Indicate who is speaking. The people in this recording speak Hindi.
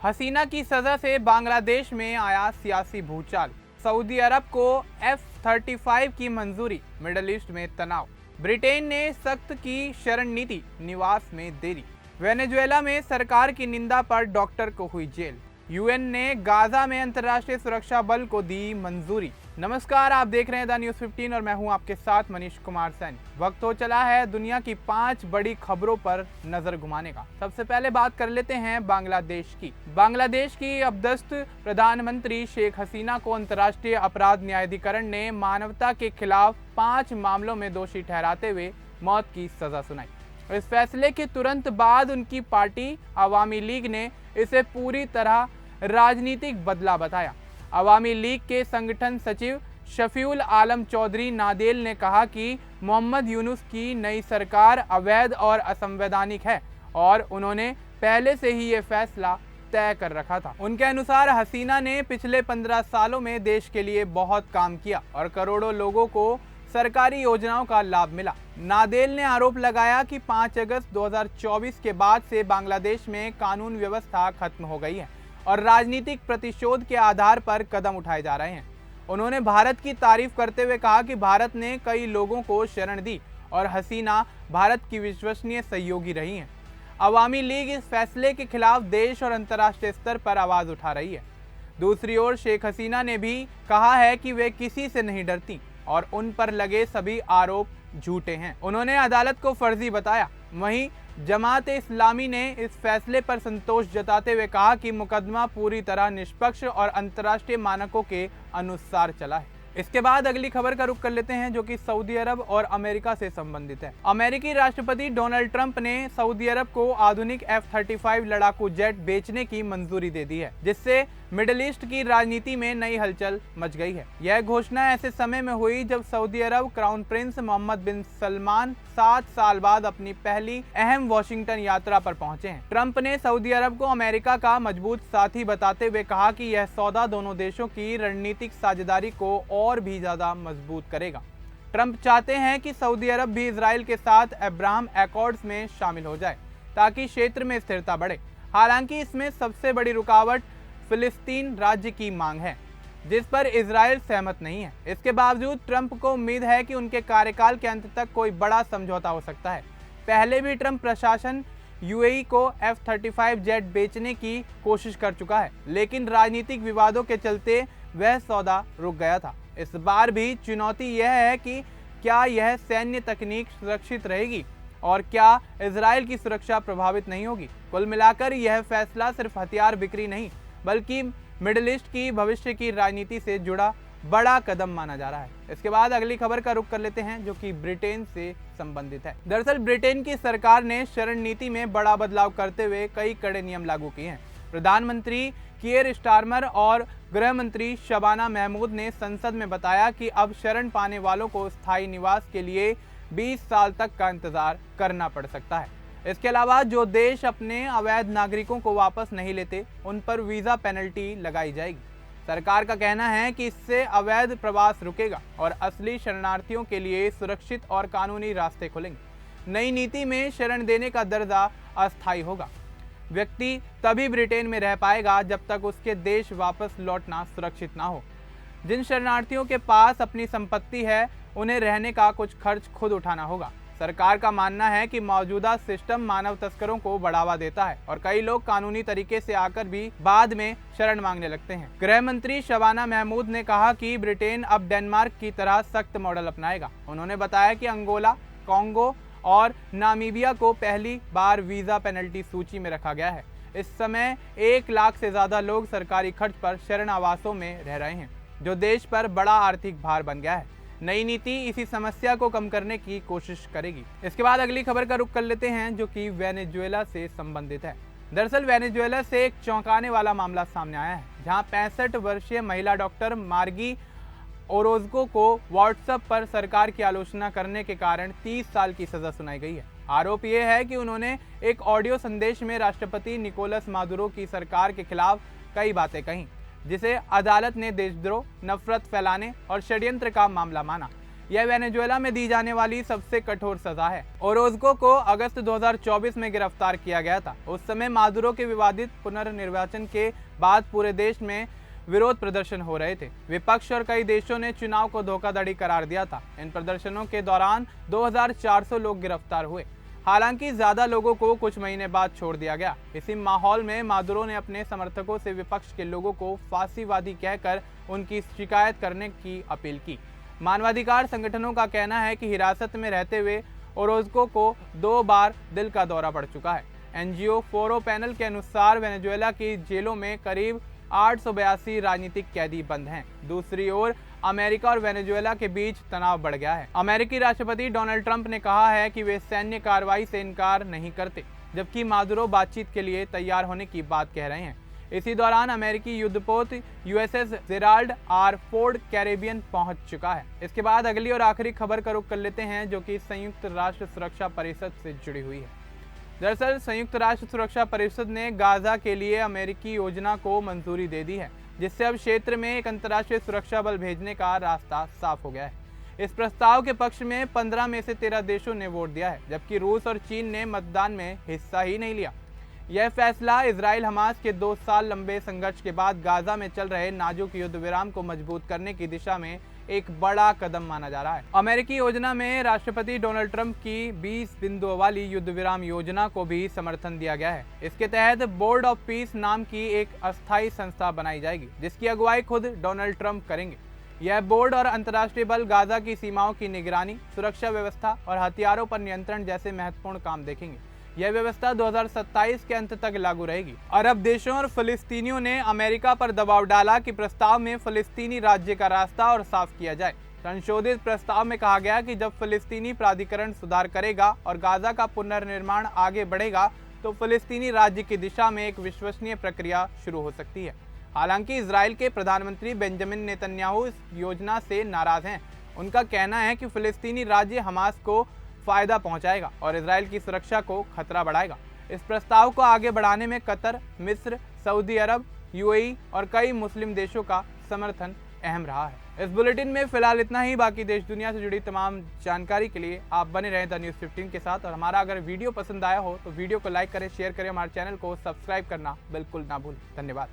Speaker 1: हसीना की सजा से बांग्लादेश में आया सियासी भूचाल। सऊदी अरब को F-35 की मंजूरी। मिडल ईस्ट में तनाव। ब्रिटेन ने सख्त की शरण नीति। निवास में देरी। वेनेजुएला में सरकार की निंदा पर डॉक्टर को हुई जेल। यूएन ने गाजा में अंतर्राष्ट्रीय सुरक्षा बल को दी मंजूरी। नमस्कार, आप देख रहे हैं द न्यूज़ 15 और मैं हूं आपके साथ मनीष कुमार सैनी। वक्त हो चला है दुनिया की 5 बड़ी खबरों पर नजर घुमाने का। सबसे पहले बात कर लेते हैं बांग्लादेश की। बांग्लादेश की अपदस्थ प्रधानमंत्री शेख हसीना को अंतर्राष्ट्रीय अपराध न्यायाधिकरण ने मानवता के खिलाफ 5 मामलों में दोषी ठहराते हुए मौत की सजा सुनाई। इस फैसले के तुरंत बाद उनकी पार्टी अवामी लीग ने इसे पूरी तरह राजनीतिक बदला बताया। अवामी लीग के संगठन सचिव शफीउल आलम चौधरी नादेल ने कहा कि मोहम्मद यूनुस की नई सरकार अवैध और असंवैधानिक है और उन्होंने पहले से ही ये फैसला तय कर रखा था। उनके अनुसार हसीना ने पिछले 15 सालों में देश के लिए बहुत काम किया और करोड़ों लोगों को सरकारी योजनाओं का लाभ मिला। नादेल ने आरोप लगाया कि 5 अगस्त 2024 के बाद से बांग्लादेश में कानून व्यवस्था खत्म हो गई है और राजनीतिक प्रतिशोध के आधार पर कदम उठाए जा रहे हैं। उन्होंने भारत की तारीफ करते हुए कहा कि भारत ने कई लोगों को शरण दी और हसीना भारत की विश्वसनीय सहयोगी रही हैं। अवामी लीग इस फैसले के खिलाफ देश और अंतर्राष्ट्रीय स्तर पर आवाज उठा रही है। दूसरी ओर शेख हसीना ने भी कहा है कि वे किसी से नहीं डरती और उन पर लगे सभी आरोप झूठे हैं। उन्होंने अदालत को फर्जी बताया। वहीं जमात इस्लामी ने इस फैसले पर संतोष जताते हुए कहा कि मुकदमा पूरी तरह निष्पक्ष और अंतर्राष्ट्रीय मानकों के अनुसार चला है। इसके बाद अगली खबर का रुख कर लेते हैं जो कि सऊदी अरब और अमेरिका से संबंधित है। अमेरिकी राष्ट्रपति डोनाल्ड ट्रंप ने सऊदी अरब को आधुनिक F-35 लड़ाकू जेट बेचने की मंजूरी दे दी है, जिससे मिडिल ईस्ट की राजनीति में नई हलचल मच गई है। यह घोषणा ऐसे समय में हुई जब सऊदी अरब क्राउन प्रिंस मोहम्मद बिन सलमान 7 साल बाद अपनी पहली अहम वाशिंगटन यात्रा पर पहुंचे हैं। ट्रंप ने सऊदी अरब को अमेरिका का मजबूत साथी बताते हुए कहा कि यह सौदा दोनों देशों की रणनीतिक साझेदारी को और भी ज्यादा मजबूत करेगा। ट्रंप चाहते हैं कि सऊदी अरब भी इजराइल के साथ अब्राहम अकॉर्ड्स में शामिल हो जाए ताकि क्षेत्र में स्थिरता बढ़े। हालांकि इसमें सबसे बड़ी रुकावट फिलिस्तीन राज्य की मांग है, जिस पर इजराइल सहमत नहीं है। इसके बावजूद ट्रंप को उम्मीद है कि उनके कार्यकाल के अंत तक कोई बड़ा समझौता हो सकता है। पहले भी ट्रंप प्रशासन यूएई को F-35 जेट बेचने की कोशिश कर चुका है, लेकिन राजनीतिक विवादों के चलते वह सौदा रुक गया था। इस बार भी चुनौती यह है कि क्या यह सैन्य तकनीक सुरक्षित रहेगी और क्या इजराइल की सुरक्षा प्रभावित नहीं होगी। कुल मिलाकर यह फैसला सिर्फ हथियार बिक्री नहीं बल्कि मिडिल ईस्ट की भविष्य की राजनीति से जुड़ा बड़ा कदम माना जा रहा है। इसके बाद अगली खबर का रुख कर लेते हैं जो कि ब्रिटेन से संबंधित है। दरअसल ब्रिटेन की सरकार ने शरण नीति में बड़ा बदलाव करते हुए कई कड़े नियम लागू किए हैं। प्रधानमंत्री कीयर स्टारमर और गृह मंत्री शबाना महमूद ने संसद में बताया कि अब शरण पाने वालों को स्थायी निवास के लिए 20 साल तक का इंतजार करना पड़ सकता है। इसके अलावा जो देश अपने अवैध नागरिकों को वापस नहीं लेते उन पर वीजा पेनल्टी लगाई जाएगी। सरकार का कहना है कि इससे अवैध प्रवास रुकेगा और असली शरणार्थियों के लिए सुरक्षित और कानूनी रास्ते खुलेंगे। नई नीति में शरण देने का दर्जा अस्थायी होगा। व्यक्ति तभी ब्रिटेन में रह पाएगा जब तक उसके देश वापस लौटना सुरक्षित ना हो। जिन शरणार्थियों के पास अपनी संपत्ति है उन्हें रहने का कुछ खर्च खुद उठाना होगा। सरकार का मानना है कि मौजूदा सिस्टम मानव तस्करों को बढ़ावा देता है और कई लोग कानूनी तरीके से आकर भी बाद में शरण मांगने लगते हैं। गृह मंत्री शबाना महमूद ने कहा कि ब्रिटेन अब डेनमार्क की तरह सख्त मॉडल अपनाएगा। उन्होंने बताया कि अंगोला, कांगो और नामीबिया को पहली बार वीजा पेनल्टी सूची में रखा गया है। इस समय 1 लाख से ज्यादा लोग सरकारी खर्च पर शरण आवासों में रह रहे हैं, जो देश पर बड़ा आर्थिक भार बन गया है। नई नीति इसी समस्या को कम करने की कोशिश करेगी। इसके बाद अगली खबर का रुख कर लेते हैं जो कि वेनेजुएला से संबंधित है। दरअसल वेनेजुएला से एक चौंकाने वाला मामला सामने आया है, जहां 65 वर्षीय महिला डॉक्टर मार्गी ओरोजको को व्हाट्सएप पर सरकार की आलोचना करने के कारण 30 साल की सजा सुनाई गई है। आरोप यह है कि उन्होंने एक ऑडियो संदेश में राष्ट्रपति निकोलस मादुरो की सरकार के खिलाफ कई बातें कही, जिसे अदालत ने देशद्रोह, नफरत फैलाने और षड्यंत्र का मामला माना। यह वेनेजुएला में दी जाने वाली सबसे कठोर सजा है। ओरोज़को को अगस्त 2024 में गिरफ्तार किया गया था। उस समय मादुरो के विवादित पुनर्निर्वाचन के बाद पूरे देश में विरोध प्रदर्शन हो रहे थे। विपक्ष और कई देशों ने चुनाव को धोखाधड़ी करार दिया था। इन प्रदर्शनों के दौरान 2400 लोग गिरफ्तार हुए। हालांकि ज्यादा लोगों को कुछ महीने बाद छोड़ दिया गया। इसी माहौल में मादुरो ने अपने समर्थकों से विपक्ष के लोगों को फांसीवादी कहकर उनकी शिकायत करने की अपील की। मानवाधिकार संगठनों का कहना है कि हिरासत में रहते हुए ओरोज़को को 2 बार दिल का दौरा पड़ चुका है। एनजीओ फोरो पैनल के अनुसार वेनेजुएला की जेलों में करीब 882 राजनीतिक कैदी बंद हैं। दूसरी ओर अमेरिका और वेनेजुएला के बीच तनाव बढ़ गया है। अमेरिकी राष्ट्रपति डोनाल्ड ट्रंप ने कहा है कि वे सैन्य कार्रवाई से इनकार नहीं करते, जबकि मादुरो बातचीत के लिए तैयार होने की बात कह रहे हैं। इसी दौरान अमेरिकी युद्धपोत USS Gerald R Ford Caribbean पहुंच चुका है। इसके बाद अगली और आखिरी खबर का रुख कर लेते हैं, जो कि संयुक्त राष्ट्र सुरक्षा परिषद से जुड़ी हुई है। दरअसल संयुक्त राष्ट्र सुरक्षा परिषद ने गाजा के लिए अमेरिकी योजना को मंजूरी दे दी है, जिससे अब क्षेत्र में एक अंतर्राष्ट्रीय सुरक्षा बल भेजने का रास्ता साफ हो गया है। इस प्रस्ताव के पक्ष में 15 में से 13 देशों ने वोट दिया है, जबकि रूस और चीन ने मतदान में हिस्सा ही नहीं लिया। यह फैसला इजराइल हमास के 2 साल लंबे संघर्ष के बाद गाजा में चल रहे नाजुक युद्ध विराम को मजबूत करने की दिशा में एक बड़ा कदम माना जा रहा है। अमेरिकी योजना में राष्ट्रपति डोनाल्ड ट्रंप की 20 बिंदुओं वाली युद्ध विराम योजना को भी समर्थन दिया गया है। इसके तहत बोर्ड ऑफ पीस नाम की एक अस्थायी संस्था बनाई जाएगी, जिसकी अगुवाई खुद डोनाल्ड ट्रंप करेंगे। यह बोर्ड और अंतर्राष्ट्रीय बल गाजा की सीमाओं की निगरानी, सुरक्षा व्यवस्था और हथियारों पर नियंत्रण जैसे महत्वपूर्ण काम देखेंगे। यह व्यवस्था 2027 के अंत तक लागू रहेगी। अरब देशों और फिलिस्तीनियों ने अमेरिका पर दबाव डाला कि प्रस्ताव में फिलिस्तीनी राज्य का रास्ता और साफ किया जाए। संशोधित प्रस्ताव में कहा गया कि जब फिलिस्तीनी प्राधिकरण सुधार करेगा और गाजा का पुनर्निर्माण आगे बढ़ेगा, तो फिलिस्तीनी राज्य की दिशा में एक विश्वसनीय प्रक्रिया शुरू हो सकती है। हालांकि इजराइल के प्रधानमंत्री बेंजामिन नेतन्याहू इस योजना से नाराज हैं। उनका कहना है कि फिलिस्तीनी राज्य हमास को फायदा पहुंचाएगा और इजराइल की सुरक्षा को खतरा बढ़ाएगा। इस प्रस्ताव को आगे बढ़ाने में कतर, मिस्र, सऊदी अरब, यूएई और कई मुस्लिम देशों का समर्थन अहम रहा है। इस बुलेटिन में फिलहाल इतना ही। बाकी देश दुनिया से जुड़ी तमाम जानकारी के लिए आप बने रहें द न्यूज़ 15 के साथ। और हमारा अगर वीडियो पसंद आया हो तो वीडियो को लाइक करें, शेयर करें, हमारे चैनल को सब्सक्राइब करना बिल्कुल ना भूलें। धन्यवाद।